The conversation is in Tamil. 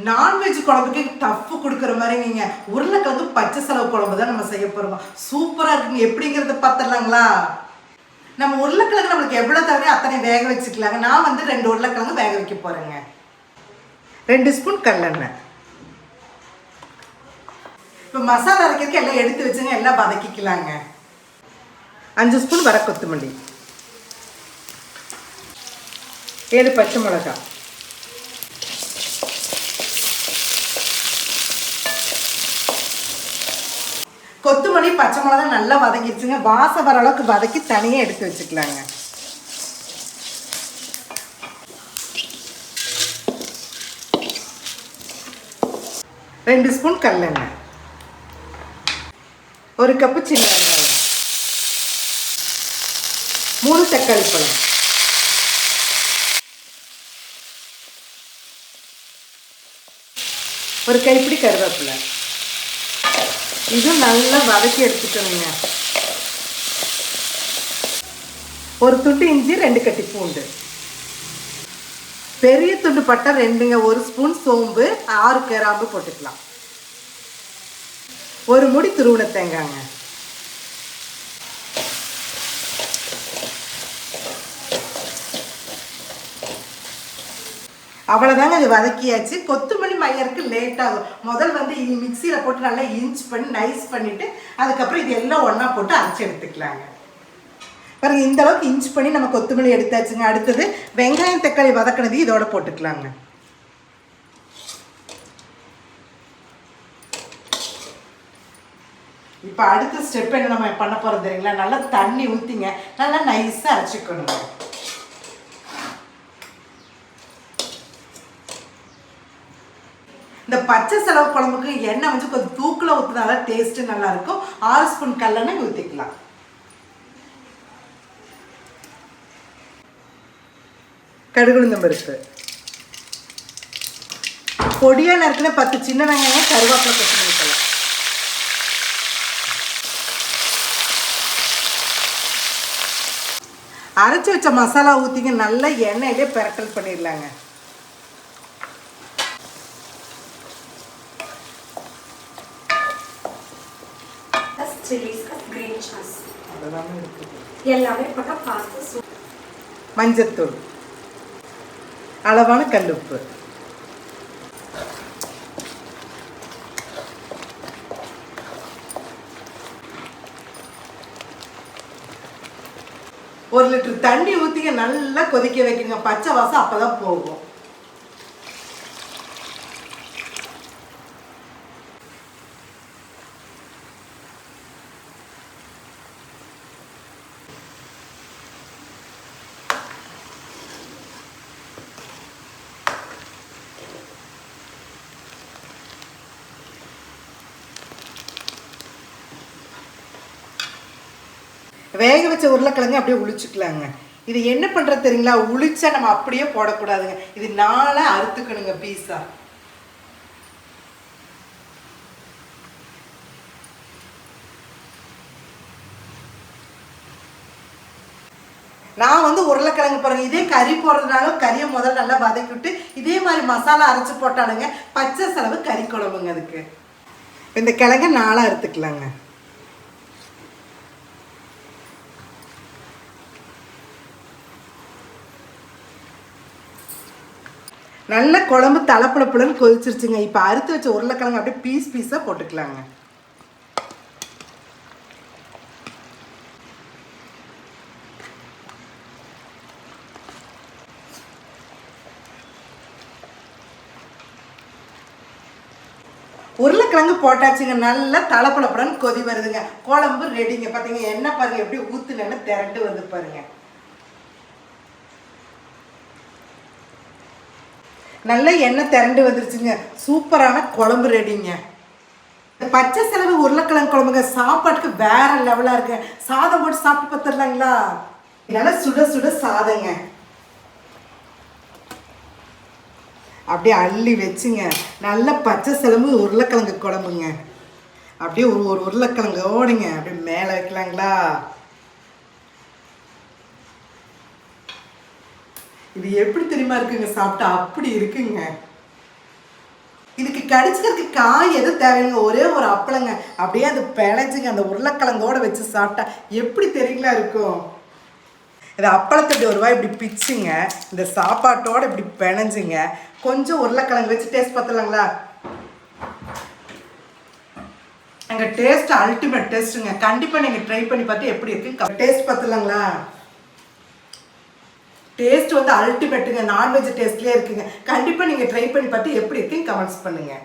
நான்வெஜ் குழம்புக்கு டஃப் கொடுக்குற மாதிரி நீங்கள் உருளைக்கிழங்கு பச்சை செலவு குழம்பு தான் நம்ம செய்ய போகிறோம். சூப்பராக இருக்குங்க. எப்படிங்கிறத பார்த்துடலாங்களா? நம்ம உருளைக்கிழங்கு நம்மளுக்கு எவ்வளோ தேவையோ அத்தனை வேக வச்சுக்கலாங்க. நான் வந்து 2 உருளைக்கிழங்கு வேக வைக்க போகிறேங்க. 2 ஸ்பூன் கடலெண்ணெய். இப்போ மசாலா அரைக்கிறதுக்கு எல்லாம் எடுத்து வச்சுங்க, எல்லாம் வதக்கிக்கலாங்க. 5 ஸ்பூன் வர கொத்தமல்லி, 7 பச்சை மிளகாய், கொத்தமல்லி பச்சை மிளகாய் நல்லா வதங்கிடுச்சுங்க. வாசம் வர அளவுக்கு வதக்கி தனியாக எடுத்து வச்சுக்கலாங்க. ரெண்டு ஸ்பூன் கடலெண்ணெய், 1 கப்பு சின்ன வெங்காயம், 3 தக்காளி பழம், ஒரு கைப்பிடி கருவேப்பிலை. இது நல்லா வதக்கி எடுத்துக்கணுங்க. ஒரு துண்டு இஞ்சி, 2 கட்டி பூண்டு, பெரிய துண்டு பட்டை 2ங்க, 1 ஸ்பூன் சோம்பு, 6 கிராம்பு போட்டுக்கலாம். ஒரு முடி துருவன தேங்காய்ங்க. அவ்வளோதாங்க. இது வதக்கியாச்சு. கொத்தமல்லி மையருக்கு லேட் ஆகும். முதல் வந்து இது மிக்சியில் போட்டு நல்லா இன்ச் பண்ணி நைஸ் பண்ணிவிட்டு அதுக்கப்புறம் இது எல்லாம் ஒன்றா போட்டு அரைச்சி எடுத்துக்கலாங்க. பாருங்க, இந்த அளவுக்கு இன்ச் பண்ணி நம்ம கொத்தமல்லி எடுத்தாச்சுங்க. அடுத்தது வெங்காயம் தக்காளி வதக்கினது இதோட போட்டுக்கலாங்க. இப்போ அடுத்த ஸ்டெப் என்ன நம்ம பண்ண போகிறோம் தெரியுங்களா? நல்லா தண்ணி ஊற்றிங்க, நல்லா நைஸாக அரைச்சிக்கணுங்க. இந்த பச்சை செலவு குழம்புக்கு எண்ணெய் வந்து கொஞ்சம் தூக்கில் ஊற்றினால டேஸ்ட்டு நல்லாயிருக்கும். 6 ஸ்பூன் கடலெண்ணெய் ஊற்றிக்கலாம். கடுகுளுந்தம் பருப்பு, பொடியாக நறுக்கின 10 சின்ன வெங்காயம், கருவேப்பிலை, கொத்தமல்லி தழை. அரைச்சி வச்ச மசாலா ஊற்றிங்க, நல்லா எண்ணெயிலே பிரட்டல் பண்ணிடலாங்க. மஞ்சத்தூள், அளவான கல்லுப்பு, ஒரு லிட்டர் தண்ணி ஊற்றிங்க, நல்லா கொதிக்க வைக்கணுங்க. பச்சை வாசம் அப்பதான் போகும். வேக வச்ச உருளைக்கிழங்கு அப்படியே உளிச்சுக்கலாங்க. இது என்ன பண்ணுறது தெரியுங்களா? உளிச்சா நம்ம அப்படியே போடக்கூடாதுங்க. இது 4 அறுத்துக்கணுங்க பீஸா. நான் வந்து உருளைக்கிழங்கு பாருங்க, இதே கறி போடுறதுனாலும் கறியை முதல்ல நல்லா வதக்கிவிட்டு இதே மாதிரி மசாலா அரைச்சி போட்டாலுங்க பச்சை செலவு கறி குழம்புங்க. அதுக்கு இந்த கிழங்க 4 அறுத்துக்கலாங்க. நல்ல குழம்பு தலைப்புலப்புலன்னு கொதிச்சிருச்சுங்க. இப்போ அறுத்து வச்ச உருளைக்கிழங்கு அப்படியே பீஸ் பீஸாக போட்டுக்கலாங்க. உருளைக்கிழங்கு போட்டாச்சுங்க. நல்லா தலைப்புலப்புலன்னு கொதி வருதுங்க. குழம்பு ரெடிங்க. பார்த்தீங்க எண்ணெய் பாருங்க எப்படி ஊற்றுனேன்னு திரண்டு வந்து பாருங்க. நல்ல எண்ணெய் திரண்டு வந்துருச்சுங்க. சூப்பரான குழம்பு ரெடிங்க. இந்த பச்சை செலவு உருளைக்கிழங்கு குழம்புங்க சாப்பாட்டுக்கு வேற லெவலாக இருக்கு. சாதம் போட்டு சாப்பிட்டு பார்த்துடலாங்களா? நல்லா சுட சுட சாதங்க அப்படியே அள்ளி வச்சுங்க. நல்ல பச்சை செலவு உருளைக்கிழங்கு குழம்புங்க. அப்படியே ஒரு உருளைக்கிழங்கு ஓடுங்க அப்படியே மேலே வைக்கலாங்களா? இது எப்படி தெரியுமா இருக்குங்க? சாப்பிட்டா அப்படி இருக்குங்க. கடிச்சுக்கிறதுக்கு காய் எதுவும் தேவையில்லைங்க, ஒரே ஒரு அப்பளங்க. அப்படியே அது பிணைஞ்சுங்க அந்த உருளைக்கிழங்கோட வச்சு சாப்பிட்டா எப்படி தெரியுங்களா இருக்கும். இது அப்பளத்தை இப்படி ஒரு வாய் இப்படி பிச்சுங்க, இந்த சாப்பாட்டோட இப்படி பிணைஞ்சுங்க, கொஞ்சம் உருளைக்கிழங்கு வச்சு டேஸ்ட் பார்த்துலாங்களா. எங்கள் டேஸ்ட் அல்டிமேட் டேஸ்ட்டுங்க. கண்டிப்பாக நீங்கள் ட்ரை பண்ணி பார்த்து எப்படி இருக்குன்னு டேஸ்ட் பார்த்துலாங்களா. டேஸ்ட் வந்து அல்டிமேட்டுங்க, நான்வெஜ் டேஸ்ட்லேயே இருக்குங்க. கண்டிப்பாக நீங்கள் ட்ரை பண்ணி பார்த்து எப்படி இருக்குன்னு கமெண்ட்ஸ் பண்ணுங்கள்.